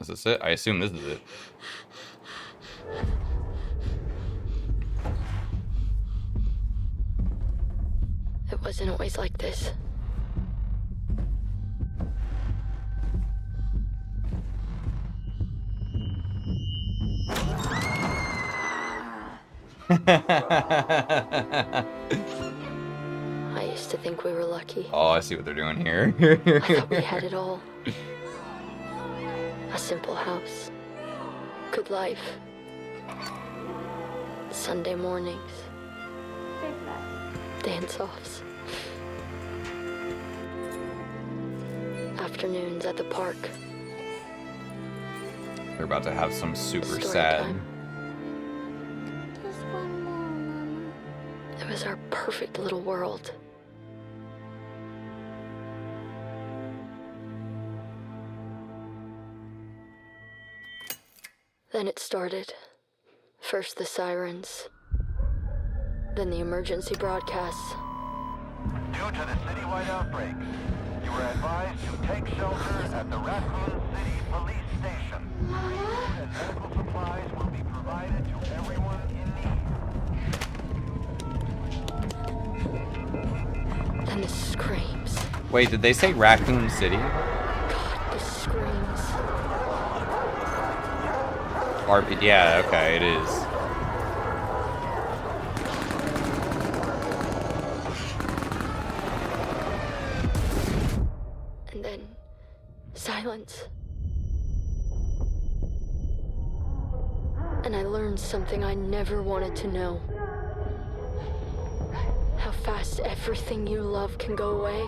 Is this it? I assume this is it. It wasn't always like this. I used to think we were lucky. Oh, I see what they're doing here. I thought we had it all. A simple house. Good life. Sunday mornings. Dance-offs. Afternoons at the park. They're about to have some super Story sad. time. It was our perfect little world. Then it started. First the sirens, then the emergency broadcasts. Due to the citywide outbreak, you were advised to take shelter at the Raccoon City Police Station. Food and medical supplies will be provided to everyone in need. Then the screams. Wait, did they say Raccoon City? God, the screams. RP? Yeah, okay, it is. And then silence. And I learned something I never wanted to know. How fast everything you love can go away.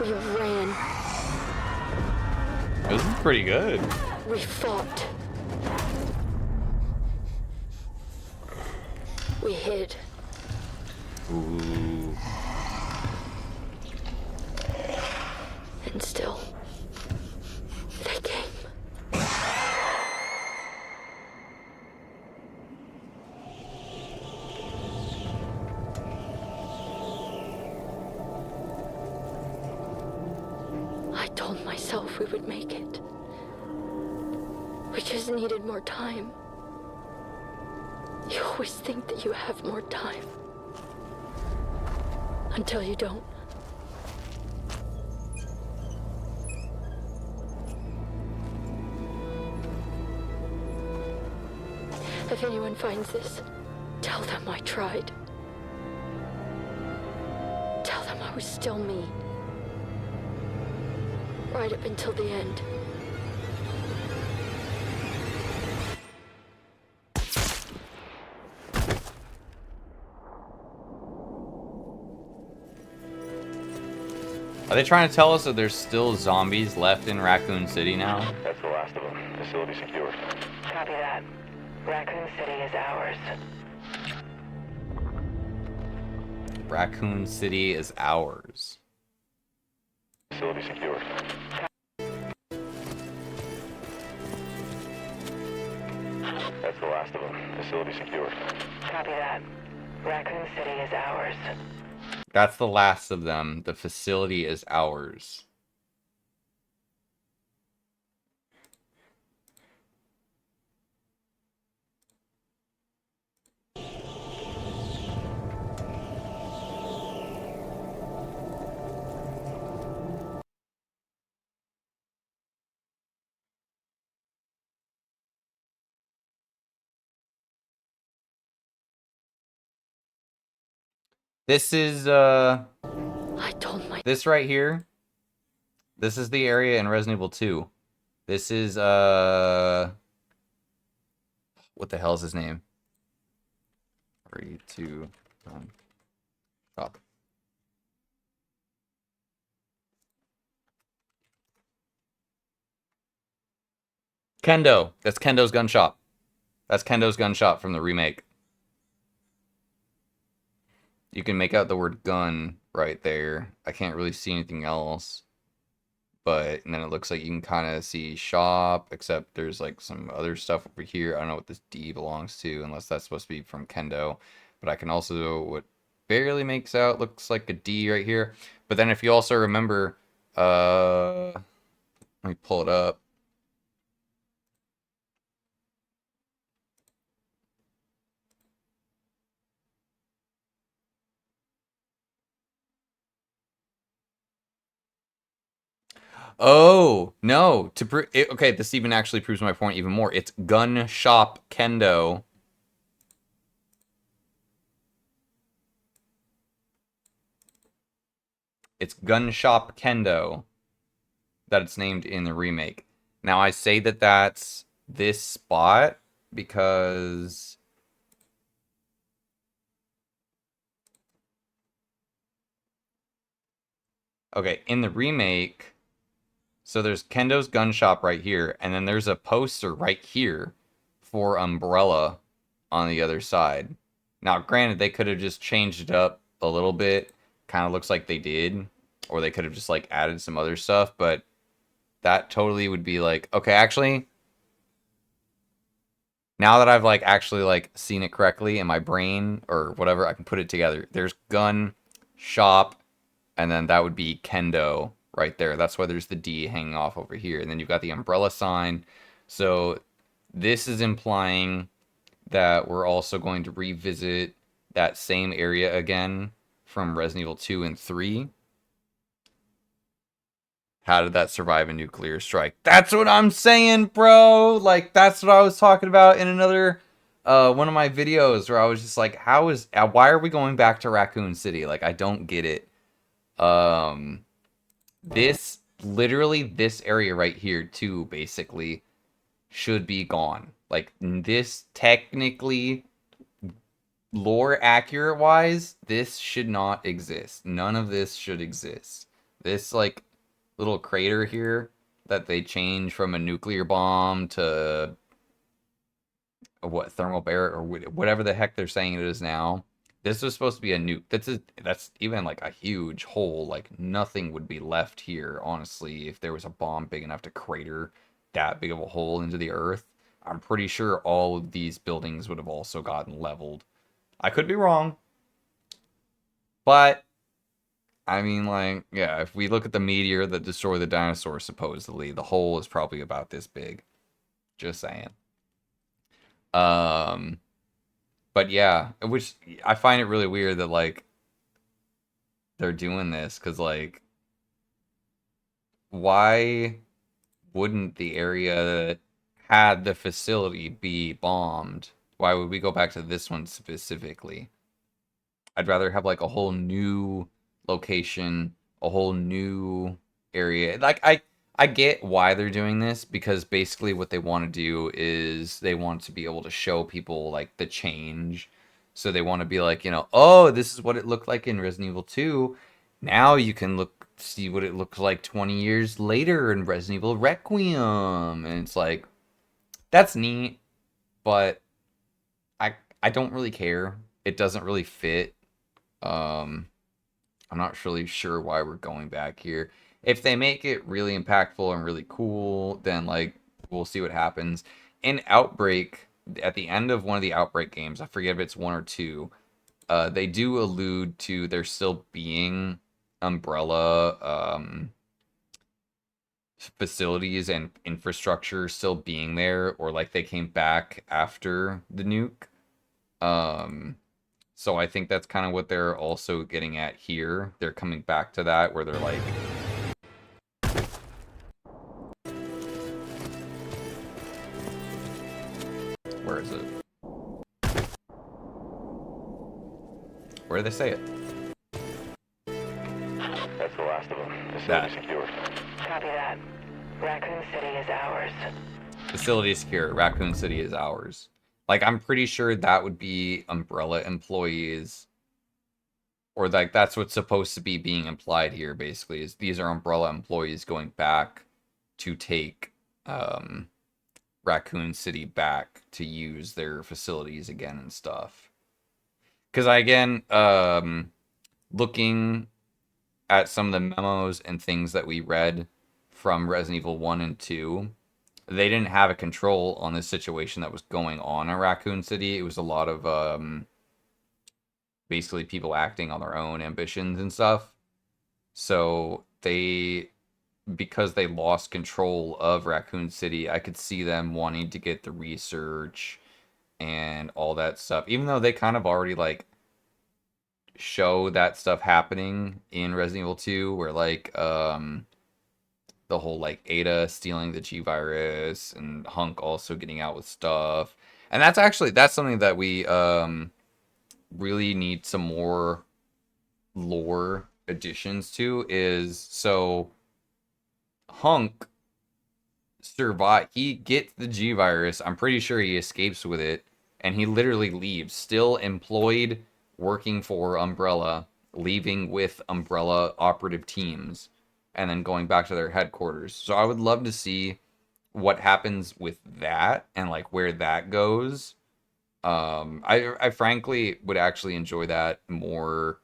We ran. This is pretty good. We fought. We hid. Ooh. And still, they came. I told myself we would make it. We just needed more time. You always think that you have more time. Until you don't. If anyone finds this, tell them I tried. Tell them I was still me. Right up until the end. Are they trying to tell us that there's still zombies left in Raccoon City now? That's the last of them. Facility secured. Copy that. Raccoon City is ours. Raccoon City is ours. Facility secured. That's the last of them. Facility secured. Copy that. Raccoon City is ours. That's the last of them. The facility is ours. This is I told my this right here. This is the area in Resident Evil 2. This is what the hell is his name? 3, 2, 1. Stop. Kendo. That's Kendo's gun shop. That's Kendo's gun shop from the remake. You can make out the word gun right there. I can't really see anything else. but and then it looks like you can kind of see shop, except there's like some other stuff over here. I don't know what this D belongs to, unless that's supposed to be from Kendo. But I can also, what barely makes out, looks like a D right here. But then if you also remember, let me pull it up. Oh, no. Okay, this even actually proves my point even more. It's Gun Shop Kendo. It's Gun Shop Kendo that it's named in the remake. Now, I say that that's this spot because... Okay, in the remake... So there's Kendo's gun shop right here, and then there's a poster right here for Umbrella on the other side. Now, granted, they could have just changed it up a little bit. Kind of looks like they did. Or they could have just, like, added some other stuff, but that totally would be like, okay, actually, now that I've, like, actually, like, seen it correctly in my brain or whatever, I can put it together. There's gun shop, and then that would be Kendo right there. That's why there's the D hanging off over here. And then you've got the umbrella sign. So this is implying that we're also going to revisit that same area again from Resident Evil 2 and 3. How did that survive a nuclear strike? That's what I'm saying, bro! Like, that's what I was talking about in another one of my videos where I was just like, why are we going back to Raccoon City? Like, I don't get it. Literally this area right here too, basically, should be gone. Like, this technically, lore accurate wise, this should not exist. None of this should exist. This, like, little crater here that they change from a nuclear bomb to what, thermal barrier or whatever the heck they're saying it is now. This was supposed to be a nuke. That's even like a huge hole. Like, nothing would be left here, honestly, if there was a bomb big enough to crater that big of a hole into the earth. I'm pretty sure all of these buildings would have also gotten leveled. I could be wrong. But I mean, like, yeah, if we look at the meteor that destroyed the dinosaurs, supposedly, the hole is probably about this big. Just saying. But yeah, which I find it really weird that, like, they're doing this, because, like, why wouldn't the area that had the facility be bombed? Why would we go back to this one specifically? I'd rather have, like, a whole new location, a whole new area. Like, I get why they're doing this, because basically what they want to do is they want to be able to show people, like, the change. So they want to be like, you know, oh, this is what it looked like in Resident Evil 2. Now you can see what it looks like 20 years later in Resident Evil Requiem. And it's like, that's neat, but I don't really care. It doesn't really fit. I'm not really sure why we're going back here. If they make it really impactful and really cool, then, like, we'll see what happens. In Outbreak, at the end of one of the Outbreak games, I forget if it's 1 or 2, they do allude to there still being Umbrella facilities and infrastructure still being there, or like they came back after the nuke. So I think that's kind of what they're also getting at here. They're coming back to that, where they're like, where is it? Where do they say it? That's the last of them. That. Facility secure. Copy that. Raccoon City is ours. Facility is secure. Raccoon City is ours. Like, I'm pretty sure that would be Umbrella employees. Or, like, that's what's supposed to be being implied here, basically, is these are Umbrella employees going back to take Raccoon City back to use their facilities again and stuff. Because, again, looking at some of the memos and things that we read from Resident Evil 1 and 2, they didn't have a control on the situation that was going on in Raccoon City. It was a lot of basically people acting on their own ambitions and stuff. So because they lost control of Raccoon City, I could see them wanting to get the research and all that stuff, even though they kind of already like show that stuff happening in Resident Evil 2, where like the whole like Ada stealing the G virus and Hunk also getting out with stuff. And that's something that we really need some more lore additions to. Is so Hunk he gets the G virus. I'm pretty sure he escapes with it, and he literally leaves, still employed, working for Umbrella, leaving with Umbrella operative teams, and then going back to their headquarters. So I would love to see what happens with that and like where that goes. I frankly would actually enjoy that more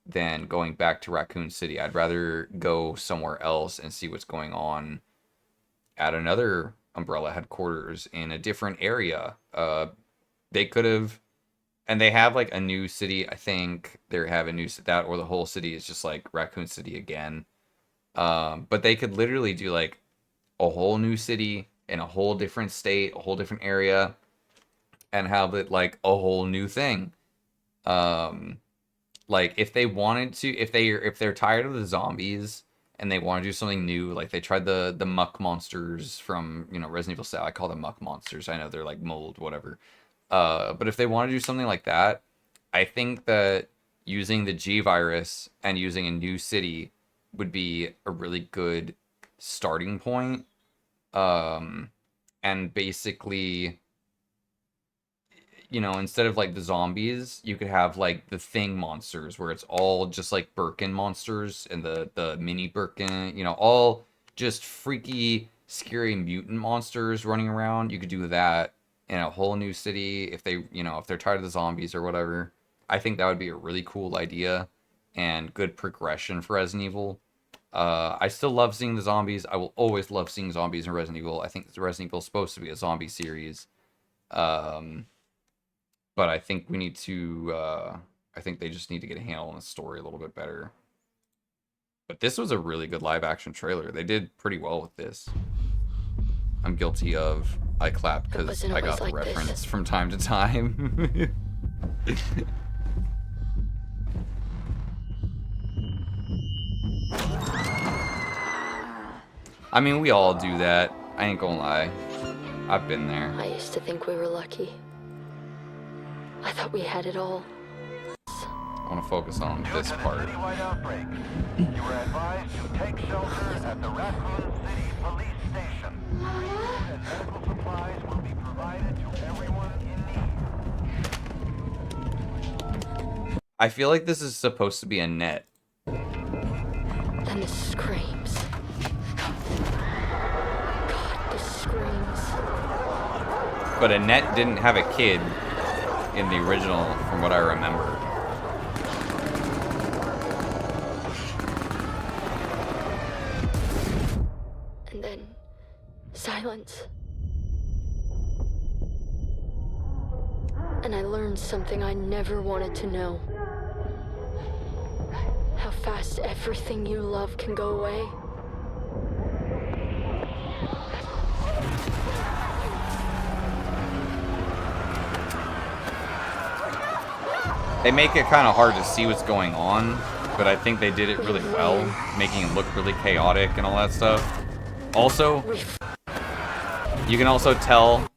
than going back to Raccoon City. I'd rather go somewhere else and see what's going on at another Umbrella headquarters in a different area. They could have, and they have like a new city. I think they have a new that, or the whole city is just like Raccoon City again. But they could literally do like a whole new city in a whole different state, a whole different area, and have it like a whole new thing. Like if they wanted to, if they're tired of the zombies and they want to do something new, like they tried the muck monsters from, Resident Evil 7. I call them muck monsters. I know they're like mold, whatever. But if they want to do something like that, I think that using the G virus and using a new city would be a really good starting point. And basically, instead of like the zombies, you could have like the Thing monsters, where it's all just like Birkin monsters and the mini Birkin, all just freaky, scary mutant monsters running around. You could do that in a whole new city if they, if they're tired of the zombies or whatever. I think that would be a really cool idea and good progression for Resident Evil. I still love seeing the zombies. I will always love seeing zombies in Resident Evil. I think Resident Evil is supposed to be a zombie series. But I think we need to, I think they just need to get a handle on the story a little bit better. But this was a really good live action trailer. They did pretty well with this. I'm guilty of, I clapped because I got the reference from time to time. I mean, we all do that. I ain't gonna lie. I've been there. I used to think we were lucky. I thought we had it all. I want to focus on this part. Due to the citywide outbreak, you were advised to take shelter at the Raccoon City Police Station. Food and medical supplies will be provided to everyone in need. I feel like this is supposed to be a net. And the screams. God, the screams. But Annette didn't have a kid in the original, from what I remember. And then silence. And I learned something I never wanted to know. How fast everything you love can go away. They make it kind of hard to see what's going on, but I think they did it really well, making it look really chaotic and all that stuff. Also, you can also tell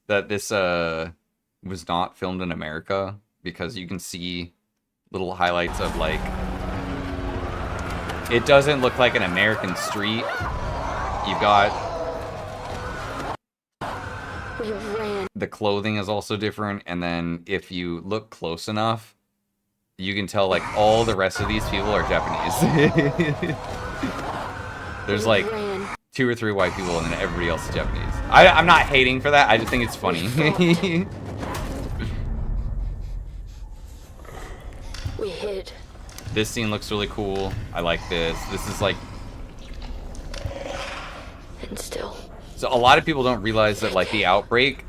that this was not filmed in America, because you can see little highlights of like, it doesn't look like an American street. You've got the clothing is also different, and then if you look close enough, you can tell like all the rest of these people are Japanese. There's like 2 or 3 white people, and then everybody else is Japanese. I'm not hating for that. I just think it's funny. We hid. This scene looks really cool. I like this. This is like can still. So a lot of people don't realize that like the outbreak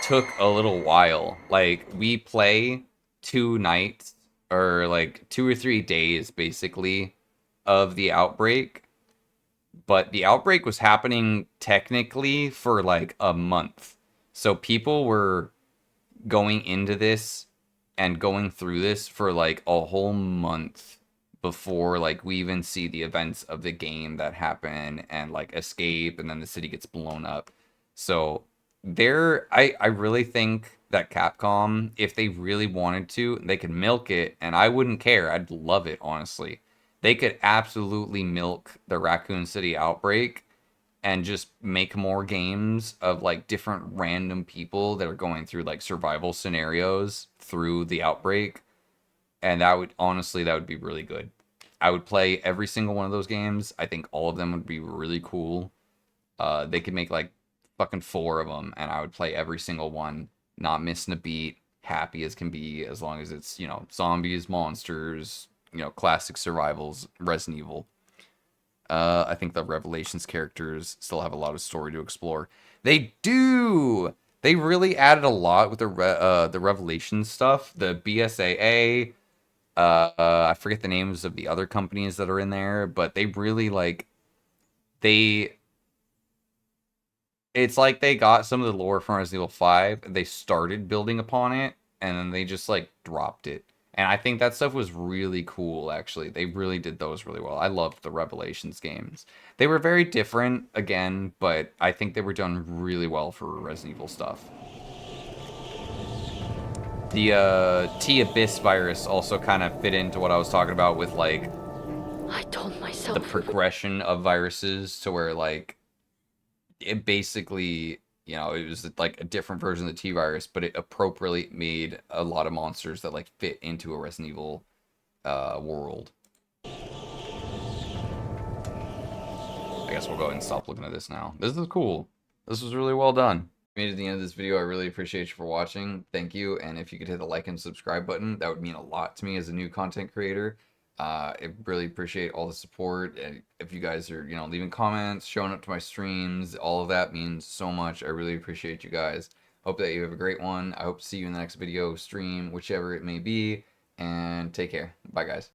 took a little while. Like we play 2 nights or like 2 or 3 days basically of the outbreak, but the outbreak was happening technically for like a month. So people were going into this and going through this for like a whole month before like we even see the events of the game that happen and like escape and then the city gets blown up. So I really think that Capcom, if they really wanted to, they could milk it and I wouldn't care. I'd love it, honestly. They could absolutely milk the Raccoon City outbreak and just make more games of like different random people that are going through like survival scenarios through the outbreak. And that would honestly, that would be really good. I would play every single one of those games. I think all of them would be really cool. They could make like fucking 4 of them and I would play every single one, not missing a beat, happy as can be, as long as it's, you know, zombies, monsters, you know, classic survivals, Resident Evil. I think the Revelations characters still have a lot of story to explore. They do. They really added a lot with the Revelations stuff. The BSAA. I forget the names of the other companies that are in there, but they really like they. It's like they got some of the lore from Resident Evil 5. They started building upon it, and then they just like dropped it. And I think that stuff was really cool, actually. They really did those really well. I loved the Revelations games. They were very different, again, but I think they were done really well for Resident Evil stuff. The T-Abyss virus also kind of fit into what I was talking about with, like, I told myself. the progression of viruses to where, like, it basically... You know, it was like a different version of the T-Virus, but it appropriately made a lot of monsters that like fit into a Resident Evil world. I guess we'll go ahead and stop looking at this now. This is cool. This was really well done. If you made it to the end of this video, I really appreciate you for watching. Thank you, and if you could hit the like and subscribe button, that would mean a lot to me as a new content creator. I really appreciate all the support. And if you guys are, you know, leaving comments, showing up to my streams, all of that means so much. I really appreciate you guys. Hope that you have a great one. I hope to see you in the next video, stream, whichever it may be. And take care. Bye, guys.